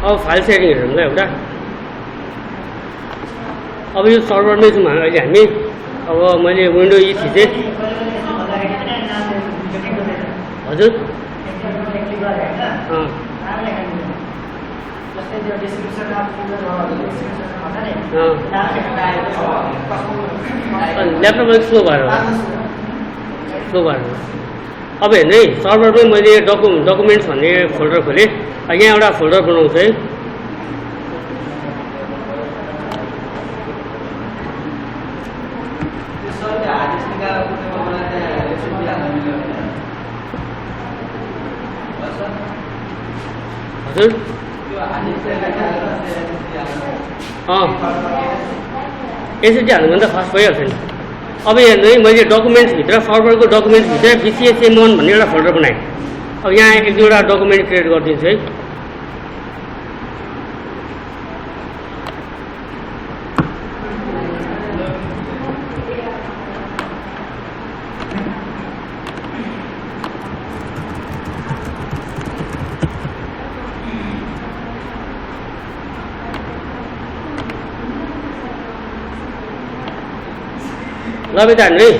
अब file setting हेरौँ ल एउटा। अब यो सर्भरमै छौँ अहिले हामी। अब मैले विन्डो ई थिचेँ। हजुर ल्यापटप अलिक स्लो भएर अब हेर्नु है, सर्भरमै मैले डकुमेन्ट्स भन्ने फोल्डर खोलेँ। यहाँ एउटा फोल्डर बनाउँछु है। हजुर एसएसडी हाल्नु भने त फास्ट भइहाल्छ नि। अब हेर्नु है, मैले डकुमेन्ट्सभित्र सर्भरको डकुमेन्ट्सभित्र BCSM1 भन्ने एउटा फोल्डर बनाएँ। अब यहाँ एक दुईवटा डकुमेन्ट क्रिएट गरिदिन्छु है। ल त हाल्नु है,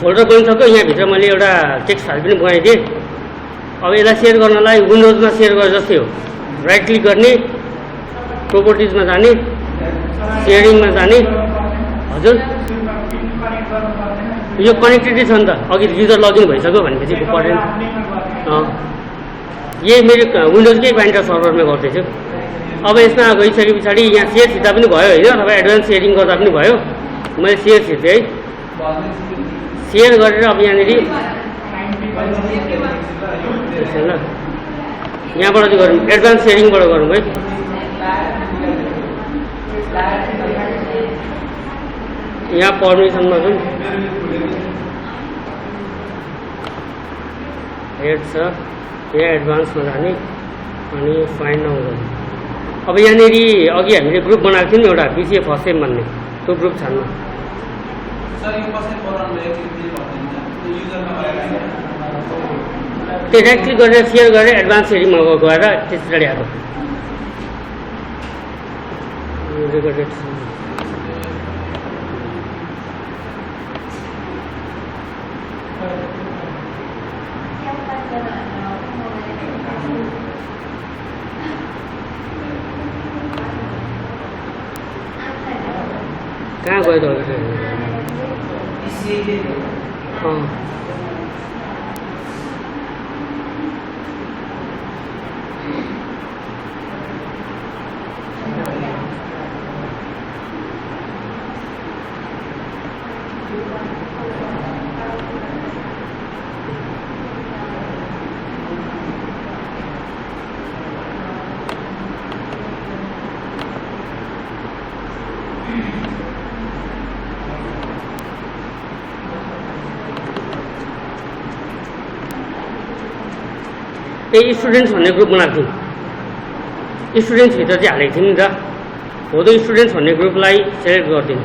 फोल्डर बनिसक्यो। यहाँभित्र मैले एउटा टेक्स्ट फाइल पनि बनाइदिएँ। अब यसलाई सेयर गर्नलाई विन्डोजमा सेयर गरे जस्तै हो। राइट क्लिक गर्ने, प्रोपर्टिजमा जाने, सेयरिङमा जाने। हजुर यो कनेक्टिभिटी छ नि त, अघि युजर लगइन भइसक्यो भनेपछि परेन। यही मेरो विन्डोजकै क्लाइन्ट सर्भरमा गर्दैछु। अब यसमा गइसके पछाडि यहाँ सेयर थिच्दा पनि भयो होइन, अथवा एडभान्स सेयरिङ गर्दा पनि भयो। मैले सेयर थिचेँ है। सेयर गरेर अब यहाँनिर यहाँबाट चाहिँ गरौँ, एडभान्स सेयरिङबाट गरौँ है। यहाँ पर्मिसनमा जाउँ, हेड छ, यहाँ एडभान्समा जाने अनि फाइन्ड नाउ गर्ने। अब यहाँनिर अघि हामीले ग्रुप बनाएको थियौँ एउटा BCA फर्स्ट सेम भन्ने, त्यो ग्रुप छान्नु। त्यो राइट क्लिक गरेर सेयर गरेर एडभान्स सेयरिङमा गएर त्यस पछाडि आएको कहाँ गयो त? ए स्टुडेन्ट्स भन्ने ग्रुप बनाएको थियौँ। स्टुडेन्ट्सभित्र चाहिँ हालेको थियौँ नि त, हो त स्टुडेन्ट्स भन्ने ग्रुपलाई सेलेक्ट गरिदिनु।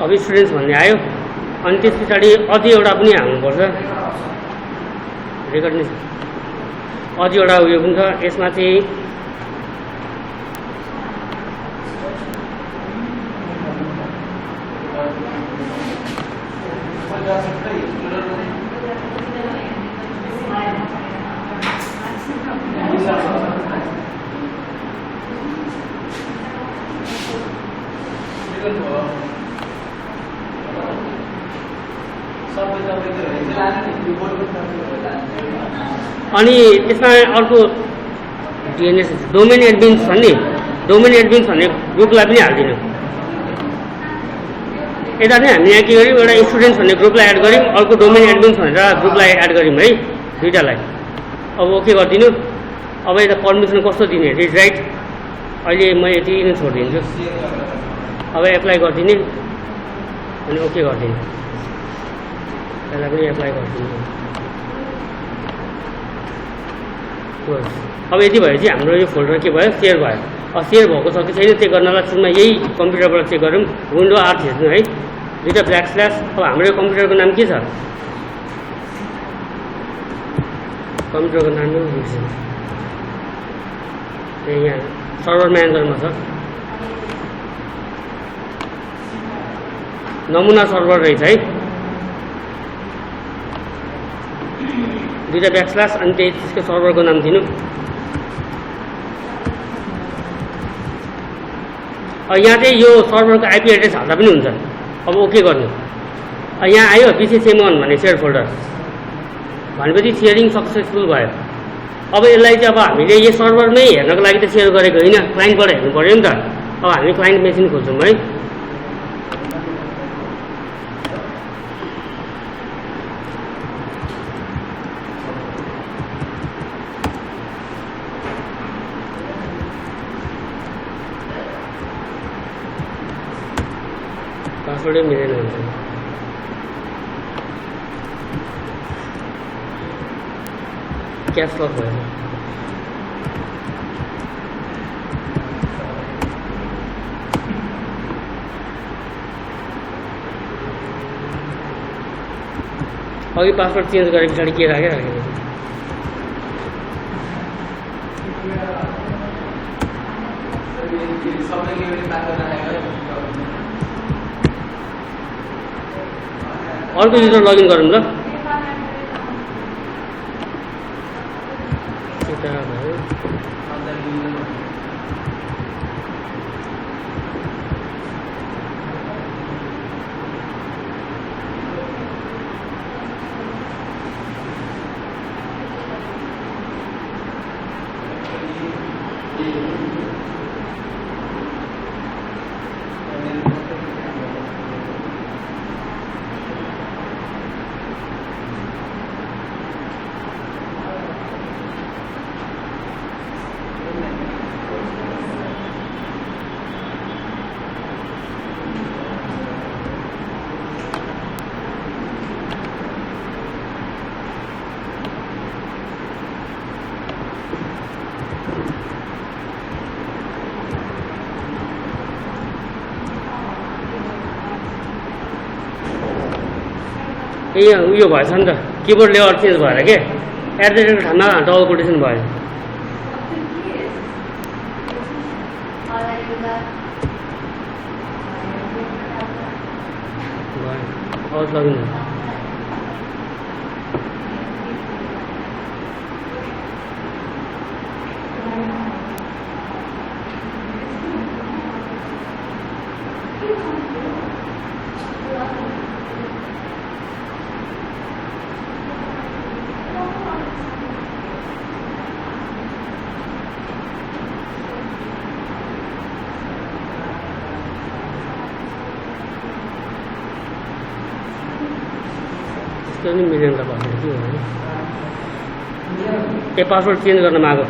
अब स्टुडेन्ट्स भन्ने आयो अनि त्यस पछाडि अझै एउटा पनि हाल्नुपर्छ। रेकर्ड नै छ, अझै एउटा उयो पनि छ। यसमा चाहिँ अनि त्यसमा अर्को DNS डोमेन एडमिन्स भन्ने, डोमेन एडमिन्स भन्ने ग्रुपलाई पनि हालिदिनु। यता चाहिँ हामी यहाँ के गर्यौँ, एउटा स्टुडेन्ट्स भन्ने ग्रुपलाई एड गऱ्यौँ, अर्को डोमेन एडमिन्स भनेर ग्रुपलाई एड गऱ्यौँ है, दुईवटालाई। अब ओके गरिदिनु। अब यता पर्मिसन कस्तो दिने, रिड राइट, अहिले म यति नै छोडिदिन्छु। अब एप्लाई गरिदिने अनि ओके गरिदिनु। यसलाई पनि एप्लाई गरिदिनु। अब यति भएपछि हाम्रो यो फोल्डर के भयो, सेयर भयो। अब सेयर भएको छ कि छैन चेक गर्नलाई सुरुमा यही कम्प्युटरबाट चेक गरौँ। विन्डो R थिच्नु है, दुईवटा ब्ल्याक स्ल्यास। अब हाम्रो यो कम्प्युटरको नाम के छ, कम्प्युटरको नाम त्यही यहाँ सर्भर म्यानेजरमा छ। नमुना सर्भर रहेछ है, दुईटा ब्याकस्ल्यास अनि त्यसको सर्भरको नाम दिनु। यहाँ चाहिँ यो सर्भरको आइपी एड्रेस हाल्दा पनि हुन्छ। अब ओके गर्नु। यहाँ आयो BCSM1 भन्ने सेयर फोल्डर भनेपछि सेयरिङ सक्सेसफुल भयो। अब यसलाई चाहिँ अब हामीले यो सर्भरमै हेर्नको लागि त सेयर गरेको होइन, क्लाइन्टबाट हेर्नु पऱ्यो नि त। अब हामी क्लाइन्ट मेसिन खोज्छौँ है। पासवर्डै मिलेन हुन्छ। क्यास लक भयो। अघि पासवर्ड चेन्ज गरे पछाडि के राखेको अर्को युजर लगइन गरौँ ल। ए उयो भएछ नि त, किबोर्ड लेआउट चेन्ज भएर के एट द रेटको ठाउँमा डबल कोटेसन भयो। आउट लगइन पनि मिलेन त भन्नु के हो। ए पासवर्ड चेन्ज गर्न मागो।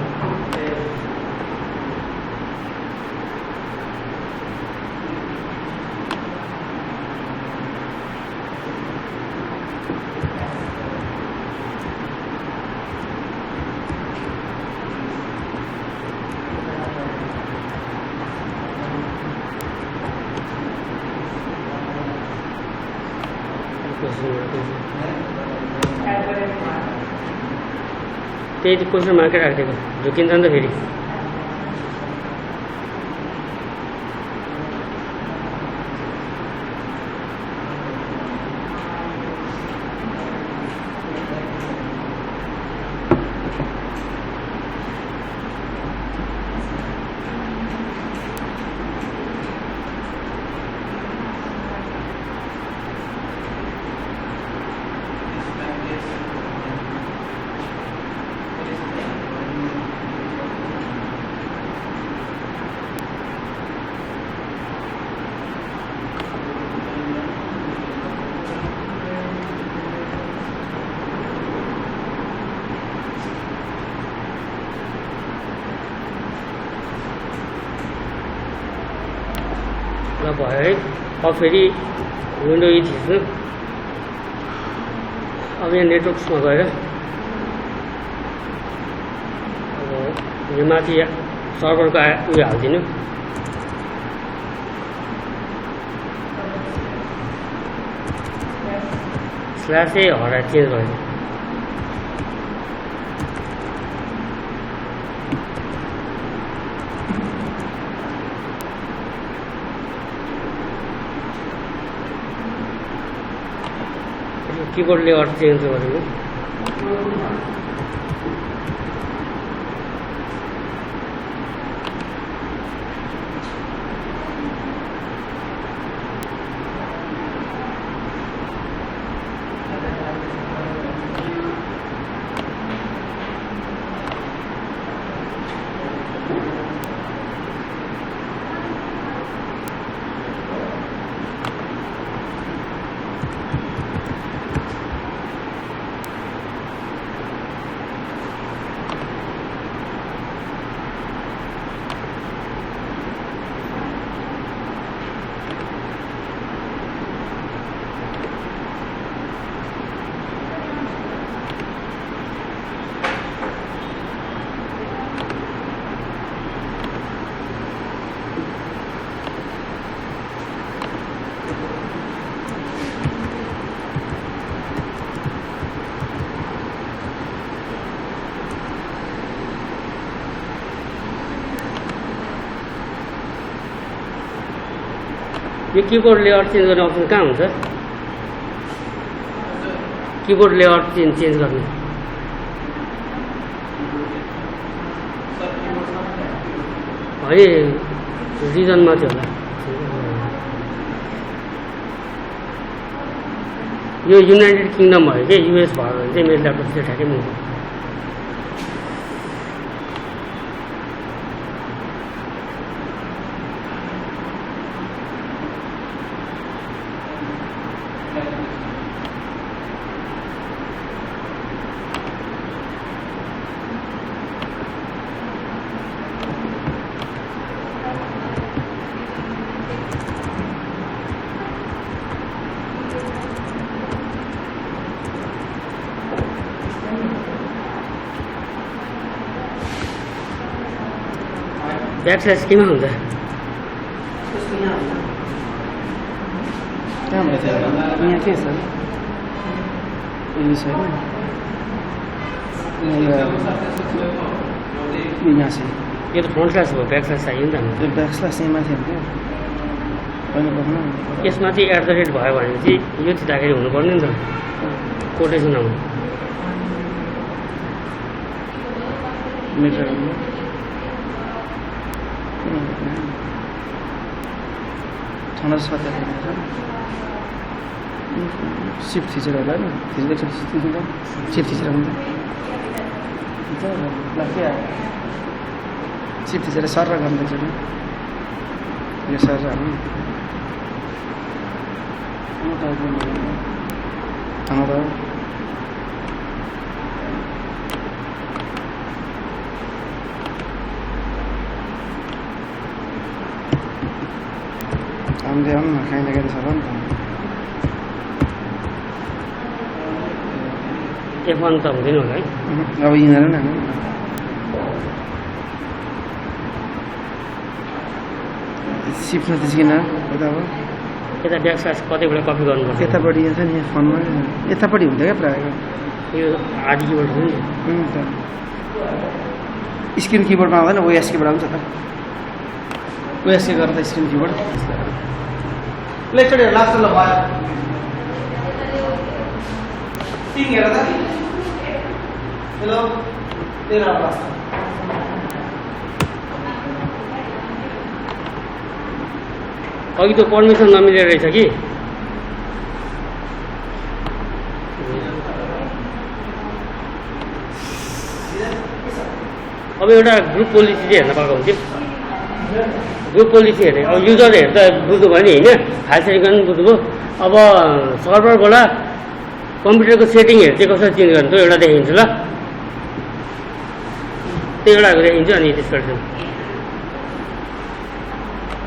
त्यही क्वेसन मार्कै राखिदिएको झुकिन्छ नि त फेरि। भयो है। अब फेरि विन्डो ई थिच्नु। अब यहाँ नेटवर्क्समा गएर अब यो माथि सर्भरको उयो हालिदिनु। स्ल्यासै हराएर चेन्ज भयो। कीबोर्ड लेआउट चेन्ज गरेको यो कीबोर्ड लेआउट चेन्ज गर्ने अप्सन कहाँ हुन्छ कीबोर्ड लेआउट चेन्ज गर्ने होइन रिजनमा थियो होला यो युनाइटेड किङडम भयो क्या युएस भयो भने चाहिँ मेरो ल्यापटप चाहिँ ठ्याक्कै मिल्छ ब्याक स्ल्यास केमा हुन्छ यहाँ के छ इंग्लिश है यहाँ से यो त फ्रन्ट स्ल्यास हो ब्याक स्ल्यास चाहियो नि त यो ब्याक स्ल्यास यहीँ माथि हुन्छ पहिला बस्नु यसमा चाहिँ @ भयो भने चाहिँ यो थिच्दाखेरि हुनुपर्ने नि त कोटेसन आउनु मिटर ठन्डा सत्य सिफ्ट थिचेर होला नि थिच्दैछ सिफ्ट थिचेर हुन्छ सिफ्ट थिचेर सर गर्दैछ यो सर हाल्नु आउँदै आउनु न खाइने गरी छ नि त F1 त हुँदैन होला है अब यिनीहरू नि सिफ्ट नथिच्किन यता अब यता ब्याक स्ल्यास कतैबाट कपी गर्नुपर्छ यतापट्टि यहाँ छ नि फोनमा यतापट्टि हुन्थ्यो क्या प्रायः यो हार्ड किबोर्ड हो नि त स्क्रिन किबोर्डमा आउँदैन ओएस किबोर्ड आउँछ त ओएस के गर्दा स्क्रिन किबोर्ड लेक्चर लास्ट ल भयो सिङ हेर त हेलो तेरा लास्ट अघि त पर्मिसन नमिलेर रहेछ कि अब एउटा ग्रुप पोलिसी चाहिँ हेर्न पाएको हुन्थ्यो ग्रुप पोलिसी हेर्ने अब युजर हेर्दा बुझ्नु भयो नि होइन फाइल सेटिङ पनि बुझ्नुभयो अब सर्भरबाट कम्प्युटरको सेटिङहरू चाहिँ कसरी चेन्ज गर्ने त्यो एउटा देखिन्छु ल त्यो एउटा देखाइदिन्छु अनि त्यसबाट